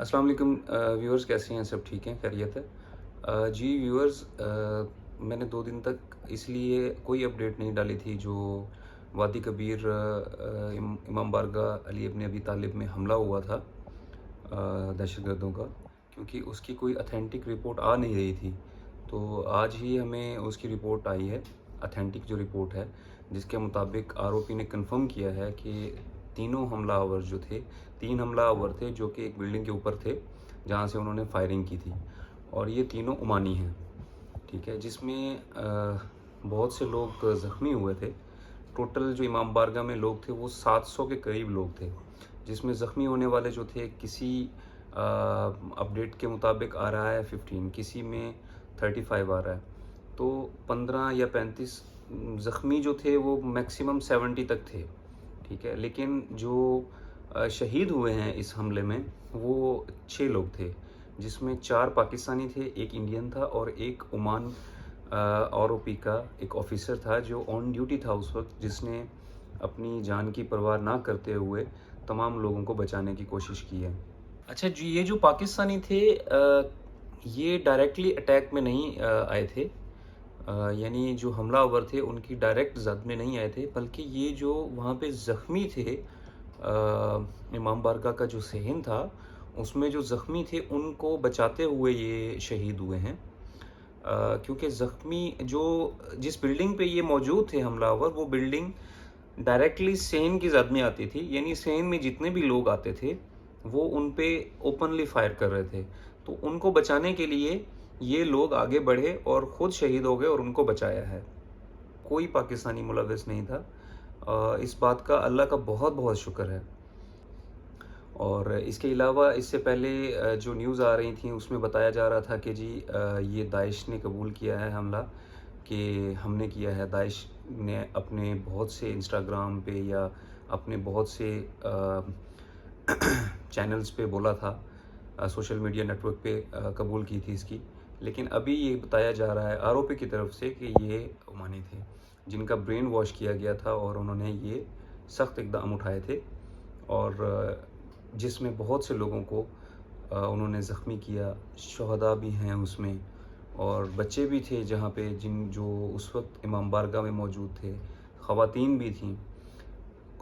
अस्सलाम वालेकुम व्यूअर्स, कैसे हैं? सब ठीक हैं, खैरियत है? जी व्यूअर्स, मैंने 2 दिन तक इसलिए कोई अपडेट नहीं डाली थी जो वादी कबीर इमाम बारगाह अली इब्न अबी तालिब में हमला हुआ था दहशतगर्दों का, क्योंकि उसकी कोई अथेंटिक रिपोर्ट आ नहीं रही थी। तो आज ही हमें उसकी रिपोर्ट आई है, अथेंटिक जो रिपोर्ट है, जिसके मुताबिक आरोपी ने कंफर्म किया है कि तीनों हमलावर जो थे, 3 हमलावर थे जो कि एक बिल्डिंग के ऊपर थे, जहाँ से उन्होंने फायरिंग की थी, और ये तीनों ओमानी हैं, ठीक है? जिसमें बहुत से लोग ज़ख्मी हुए थे। टोटल जो इमाम बारगाह में लोग थे वो 700 के करीब लोग थे, जिसमें ज़ख्मी होने वाले जो थे, किसी अपडेट के मुताबिक आ रहा है 15, किसी में 35 आ रहा है। तो 15 या 35 ज़ख्मी जो थे वो मैक्सिमम 70 तक थे, ठीक है? लेकिन जो शहीद हुए हैं इस हमले में वो 6 लोग थे, जिसमें 4 पाकिस्तानी थे, 1 इंडियन था और 1 ओमान आरओपी का एक ऑफिसर था जो ऑन ड्यूटी था उस वक्त, जिसने अपनी जान की परवाह ना करते हुए तमाम लोगों को बचाने की कोशिश की है। अच्छा जी, ये जो पाकिस्तानी थे ये डायरेक्टली अटैक में नहीं आए थे, यानी जो हमलावर थे उनकी डायरेक्ट ज़द में नहीं आए थे, बल्कि ये जो वहाँ पे ज़ख्मी थे, इमाम बारगाह का जो सहन था उसमें जो ज़ख्मी थे उनको बचाते हुए ये शहीद हुए हैं। क्योंकि ज़ख्मी जो जिस बिल्डिंग पे ये मौजूद थे हमलावर, वो बिल्डिंग डायरेक्टली सेन की ज़द में आती थी, यानी सेन में जितने भी लोग आते थे वो उन पे ओपनली फायर कर रहे थे। तो उनको बचाने के लिए ये लोग आगे बढ़े और ख़ुद शहीद हो गए और उनको बचाया है। कोई पाकिस्तानी मुलव्विस नहीं था। इस बात का अल्लाह का बहुत बहुत शुक्र है। और इसके अलावा इससे पहले जो न्यूज़ आ रही थी उसमें बताया जा रहा था कि जी ये दाइश ने कबूल किया है हमला, कि हमने किया है। दाइश ने अपने बहुत से इंस्टाग्राम पे या अपने बहुत से चैनल्स पे बोला था, सोशल मीडिया नेटवर्क पे कबूल की थी इसकी। लेकिन अभी ये बताया जा रहा है आरोपी की तरफ से कि ये ओमानी थे, जिनका ब्रेन वॉश किया गया था और उन्होंने ये सख्त इक़दाम उठाए थे, और जिसमें बहुत से लोगों को उन्होंने ज़ख्मी किया। शुहदा भी हैं उसमें, और बच्चे भी थे जहाँ पे जो उस वक्त इमाम बारगाह में मौजूद थे, ख़वातीन भी थीं।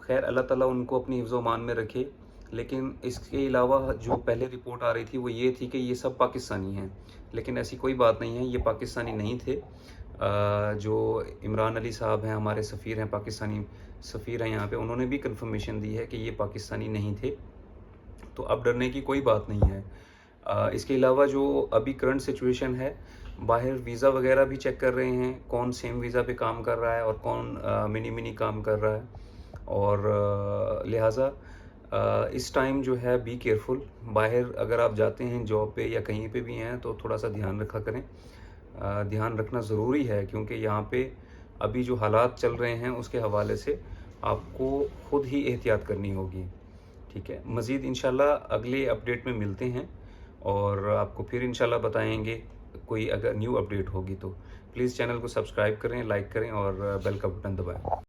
खैर, अल्लाह ताला उनको अपनी हिफ्ज़ मान में रखे। लेकिन इसके अलावा जो पहले रिपोर्ट आ रही थी वो ये थी कि ये सब पाकिस्तानी हैं, लेकिन ऐसी कोई बात नहीं है, ये पाकिस्तानी नहीं थे। जो इमरान अली साहब हैं, हमारे सफ़ीर हैं, पाकिस्तानी सफ़ीर हैं यहाँ पे, उन्होंने भी कंफर्मेशन दी है कि ये पाकिस्तानी नहीं थे। तो अब डरने की कोई बात नहीं है। इसके अलावा जो अभी करंट सिचुएशन है, बाहर वीज़ा वगैरह भी चेक कर रहे हैं, कौन सेम वीज़ा पे काम कर रहा है और कौन मिनी काम कर रहा है। और लिहाजा इस टाइम जो है बी केयरफुल। बाहर अगर आप जाते हैं जॉब पे या कहीं पे भी हैं तो थोड़ा सा ध्यान रखा करें। ध्यान रखना ज़रूरी है, क्योंकि यहाँ पे अभी जो हालात चल रहे हैं उसके हवाले से आपको ख़ुद ही एहतियात करनी होगी, ठीक है? मज़ीद इंशाल्लाह अगले अपडेट में मिलते हैं और आपको फिर इंशाल्लाह बताएंगे कोई अगर न्यू अपडेट होगी तो। प्लीज़ चैनल को सब्सक्राइब करें, लाइक करें और बेल का बटन दबाएं।